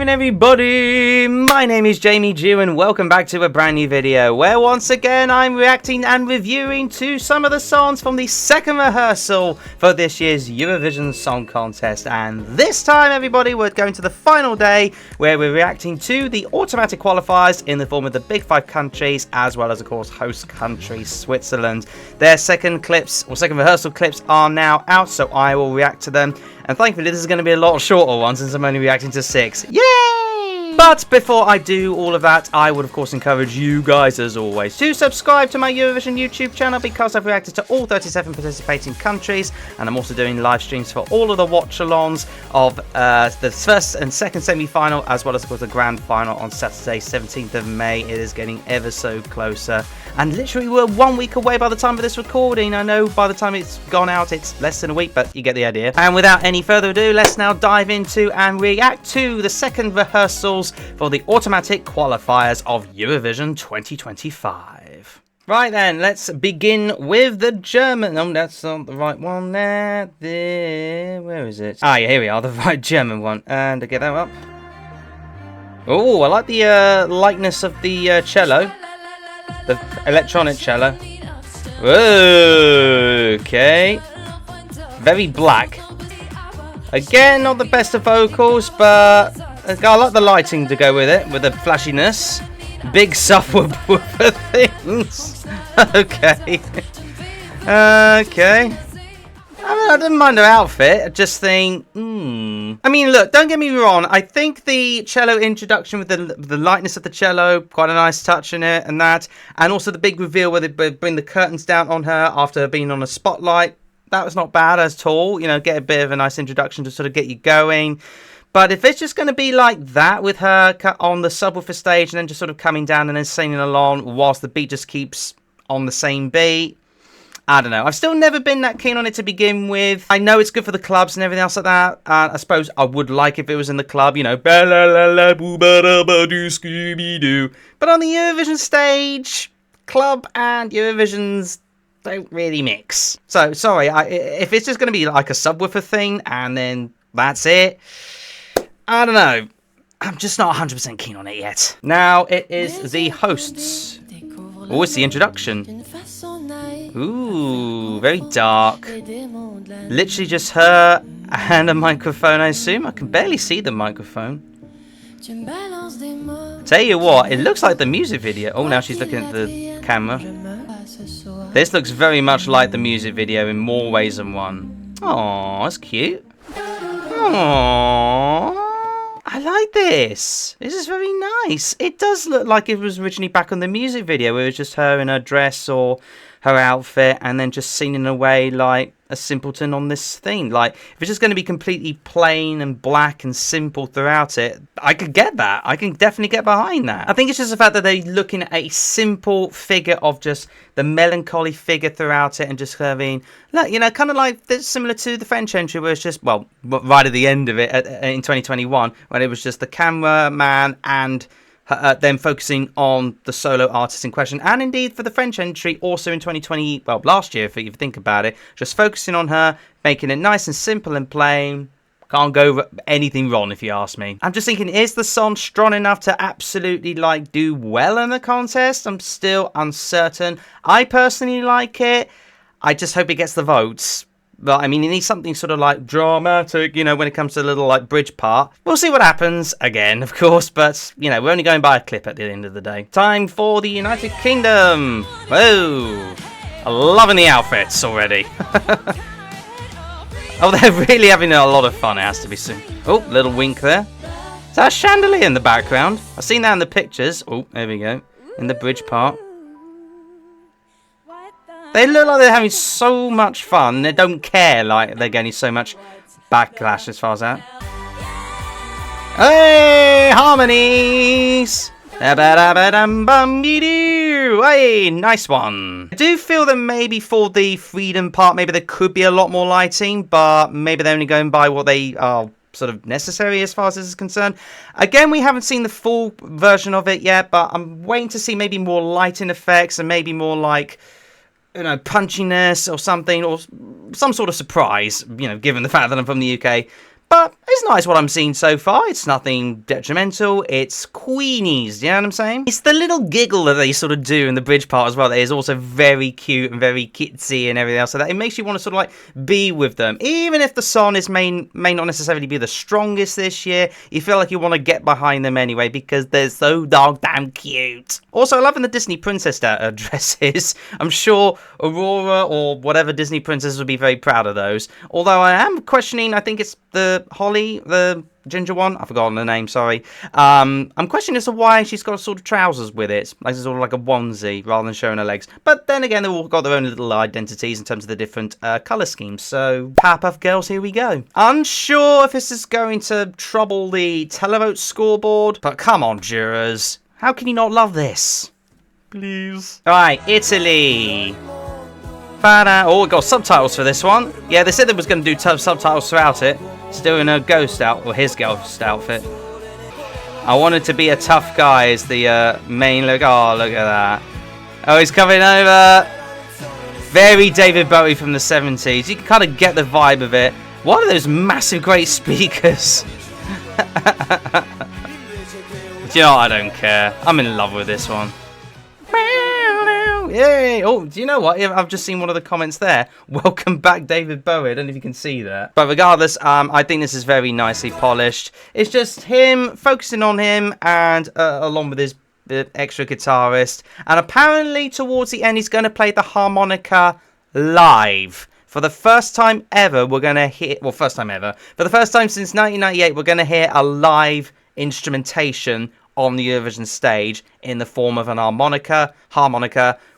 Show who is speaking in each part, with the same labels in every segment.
Speaker 1: again, everybody. My name is Jamie Jew and welcome back to a brand new video where once again I'm reacting and reviewing to some of the songs from the second rehearsal for this year's Eurovision Song Contest. And this time, everybody, we're going to the final day where we're reacting to the automatic qualifiers in the form of the big five countries, as well as, of course, host country Switzerland. Their second rehearsal clips are now out, so I will react to them. And thankfully, this is going to be a lot shorter one since I'm only reacting to 6. Yay! But before I do all of that, I would, of course, encourage you guys, as always, to subscribe to my Eurovision YouTube channel because I've reacted to all 37 participating countries. And I'm also doing live streams for all of the watch-alongs of the first and second semi-final, as well as, of course, the grand final on Saturday, 17th of May. It is getting ever so closer. And literally, we're 1 week away by the time of this recording. I know by the time it's gone out, it's less than a week, but you get the idea. And without any further ado, let's now dive into and react to the second rehearsals for the automatic qualifiers of Eurovision 2025. Right then, let's begin with the German. Oh, that's not the right one there. Where is it? Ah, yeah, here we are, the right German one. And to get that up. Oh, I like the lightness of the cello. The electronic cello. Okay. Very black. Again, not the best of vocals, but I like the lighting to go with it, with the flashiness. Big subwoofer things. Okay. Okay. I didn't mind her outfit. I just think, I mean, look, don't get me wrong. I think the cello introduction with the lightness of the cello, quite a nice touch in it and that. And also the big reveal where they bring the curtains down on her after being on a spotlight. That was not bad at all. You know, get a bit of a nice introduction to sort of get you going. But if it's just going to be like that with her on the subwoofer stage and then just sort of coming down and then singing along whilst the beat just keeps on the same beat, I don't know. I've still never been that keen on it to begin with. I know it's good for the clubs and everything else like that. I suppose I would like if it was in the club, you know. But on the Eurovision stage, club and Eurovisions don't really mix. So, sorry, if it's just going to be like a subwoofer thing and then that's it, I don't know. I'm just not 100% keen on it yet. Now, it is the hosts. Oh, it's the introduction. Ooh, very dark. Literally just her and a microphone, I assume. I can barely see the microphone. Tell you what, it looks like the music video. Oh, now she's looking at the camera. This looks very much like the music video in more ways than one. Aww, that's cute. Aww. I like this. This is very nice. It does look like it was originally back on the music video where it was just her in her dress or her outfit and then just singing away like a simpleton on this thing. Like, if it's just going to be completely plain and black and simple throughout it, I could get that. I can definitely get behind that. I think it's just the fact that they're looking at a simple figure of just the melancholy figure throughout it and just having, like, you know, kind of like similar to the French entry where it's just, well, right at the end of it in 2021 when it was just the cameraman and then focusing on the solo artist in question, and indeed for the French entry also in 2020, well, last year if you think about it, just focusing on her, making it nice and simple and plain. Can't go anything wrong if you ask me. I'm just thinking, is the song strong enough to absolutely like do well in the contest? I'm still uncertain. I personally like it. I just hope it gets the votes. But, I mean, it needs something sort of, like, dramatic, you know, when it comes to the little, like, bridge part. We'll see what happens, again, of course, but, you know, we're only going by a clip at the end of the day. Time for the United Kingdom. Whoa. I'm loving the outfits already. Oh, they're really having a lot of fun, it has to be seen. Oh, little wink there. Is that a chandelier in the background? I've seen that in the pictures. Oh, there we go. In the bridge part. They look like they're having so much fun. They don't care like they're getting so much backlash as far as that. Hey, harmonies! Hey, nice one. I do feel that maybe for the freedom part, maybe there could be a lot more lighting, but maybe they're only going by what they are sort of necessary as far as this is concerned. Again, we haven't seen the full version of it yet, but I'm waiting to see maybe more lighting effects and maybe more like, you know, punchiness or something, or some sort of surprise, you know, given the fact that I'm from the UK. But It's nice what I'm seeing so far. It's nothing detrimental. It's Queenies, you know what I'm saying? It's the little giggle that they sort of do in the bridge part as well that is also very cute and very kitsy and everything else. So that it makes you want to sort of like be with them. Even if the song may not necessarily be the strongest this year, you feel like you want to get behind them anyway because they're so damn cute. Also, loving the Disney princess dresses. I'm sure Aurora or whatever Disney princess would be very proud of those. Although I am questioning, I think it's the Holly, the ginger one. I've forgotten the name, sorry. I'm questioning as to why she's got sort of trousers with it. Like it's sort of like a onesie rather than showing her legs. But then again, they've all got their own little identities in terms of the different colour schemes. So, Powerpuff Girls, here we go. Unsure if this is going to trouble the televote scoreboard. But come on, jurors. How can you not love this? Please. Alright, Italy. Oh, we got subtitles for this one. Yeah, they said they was going to do subtitles throughout it. Still in a ghost outfit, or his ghost outfit. I wanted to be a tough guy as the main look. Oh, look at that. Oh, he's coming over. Very David Bowie from the 70s. You can kind of get the vibe of it. What are those massive, great speakers? Do you know what? I don't care. I'm in love with this one. Yay! Oh, do you know what? I've just seen one of the comments there. Welcome back, David Bowie. I don't know if you can see that. But regardless, I think this is very nicely polished. It's just him, focusing on him, and along with his extra guitarist. And apparently, towards the end, he's going to play the harmonica live. For the first time ever, we're going to hear... Well, first time ever. For the first time since 1998, we're going to hear a live instrumentation on the Eurovision stage in the form of an harmonica,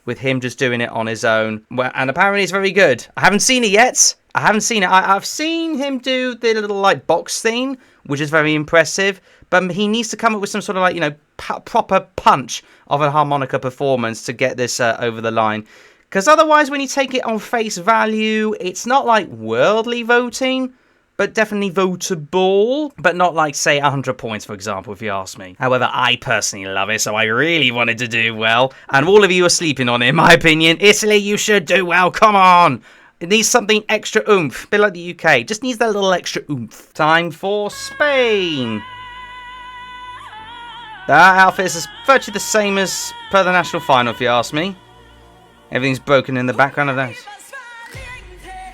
Speaker 1: with him just doing it on his own. And apparently it's very good. I haven't seen it yet. I've seen him do the little like box theme, which is very impressive. But he needs to come up with some sort of like, you know, proper punch of a harmonica performance to get this over the line. Because otherwise, when you take it on face value, it's not like worldly voting, but definitely votable, but not like, say, 100 points, for example, if you ask me. However, I personally love it, so I really wanted to do well. And all of you are sleeping on it, in my opinion. Italy, you should do well, come on! It needs something extra oomph, a bit like the UK. Just needs that little extra oomph. Time for Spain. That outfit is virtually the same as per the national final, if you ask me. Everything's broken in the background of those.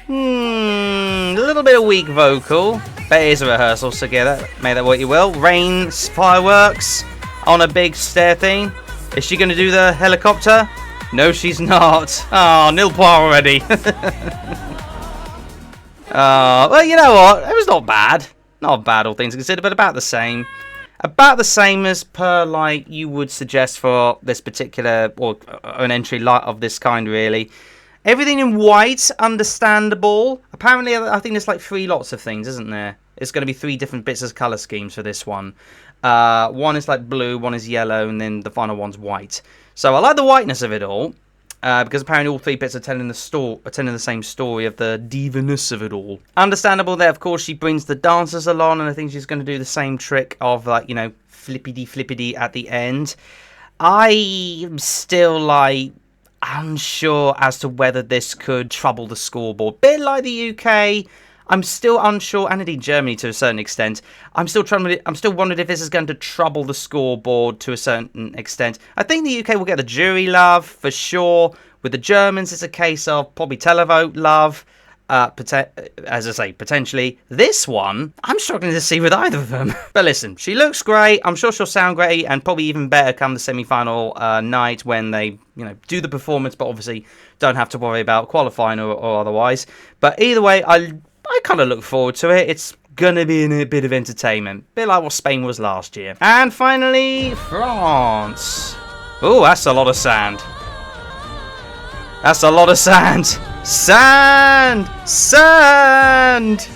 Speaker 1: A little bit of weak vocal, but it is a rehearsal, so get that, make that what you will. Rain, fireworks on a big stair thing. Is she going to do the helicopter? No, she's not. Oh, nil point already. Well, you know what? It was not bad. Not bad, all things considered, but about the same. About the same as per, like, you would suggest for this particular, or an entry of this kind, really. Everything in white, understandable. Apparently, I think there's like 3 lots of things, isn't there? It's going to be 3 different bits of colour schemes for this one. One is like blue, one is yellow, and then the final one's white. So I like the whiteness of it all, because apparently all 3 bits are telling the same story of the divaness of it all. Understandable there, of course, she brings the dancers along, and I think she's going to do the same trick of, like, you know, flippity at the end. I am still, like, unsure as to whether this could trouble the scoreboard. Bit like the UK, I'm still unsure, and indeed Germany to a certain extent. I'm still wondering if this is going to trouble the scoreboard to a certain extent. I think the UK will get the jury love for sure. With the Germans, it's a case of probably televote love. As I say, potentially. This one, I'm struggling to see with either of them. But listen, she looks great. I'm sure she'll sound great, and probably even better come the semi-final night when they, you know, do the performance, but obviously don't have to worry about qualifying or otherwise. But either way, I kind of look forward to it. It's gonna be a bit of entertainment, a bit like what Spain was last year. And finally, France. Oh, that's a lot of sand. That's a lot of sand. Sand! Sand!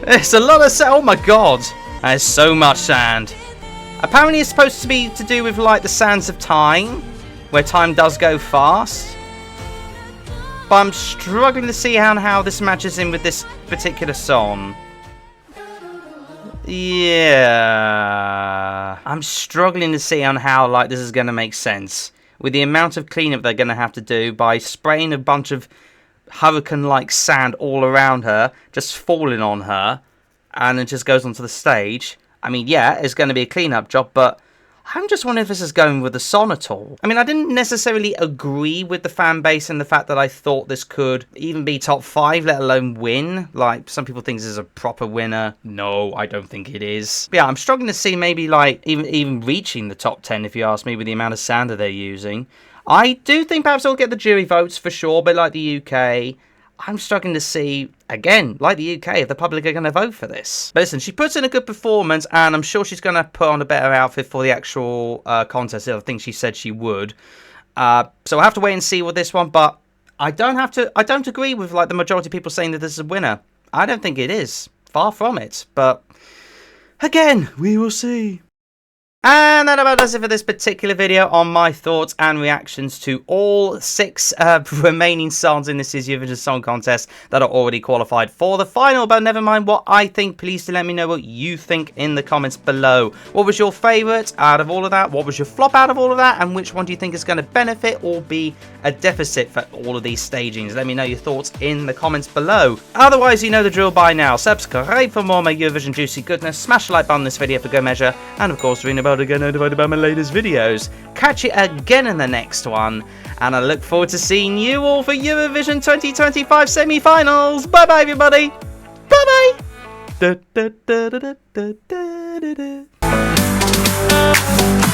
Speaker 1: It's a lot of sand. Oh my god. That is so much sand. Apparently it's supposed to be to do with like the sands of time, where time does go fast. But I'm struggling to see how this matches in with this particular song. Yeah. I'm struggling to see on how like this is going to make sense. With the amount of cleanup they're going to have to do by spraying a bunch of hurricane-like sand all around her, just falling on her. and it just goes onto the stage, I mean, yeah, it's going to be a clean-up job, but I'm just wondering if this is going with the song at all. I mean, I didn't necessarily agree with the fan base and the fact that I thought this could even be top 5, let alone win. Like, some people think this is a proper winner. No, I don't think it is. But yeah, I'm struggling to see maybe, like, even reaching the top 10, if you ask me, with the amount of sander they're using. I do think perhaps it'll get the jury votes for sure, but like the UK, I'm struggling to see, again, like the UK, if the public are going to vote for this. But listen, she puts in a good performance, and I'm sure she's going to put on a better outfit for the actual contest. I think she said she would. So I'll have to wait and see with this one, but I don't agree with like the majority of people saying that this is a winner. I don't think it is. Far from it. But again, we will see. And that about does it for this particular video on my thoughts and reactions to all 6 remaining songs in this year's Eurovision Song Contest that are already qualified for the final. But never mind what I think, please do let me know what you think in the comments below. What was your favourite out of all of that? What was your flop out of all of that? And which one do you think is going to benefit or be a deficit for all of these stagings? Let me know your thoughts in the comments below. Otherwise, you know the drill by now. Subscribe for more of my Eurovision juicy goodness. Smash the like button on this video for good measure. And of course, ring the bell to get notified about my latest videos. Catch you again in the next one, and I look forward to seeing you all for Eurovision 2025 semi-finals. Bye bye everybody. Bye bye.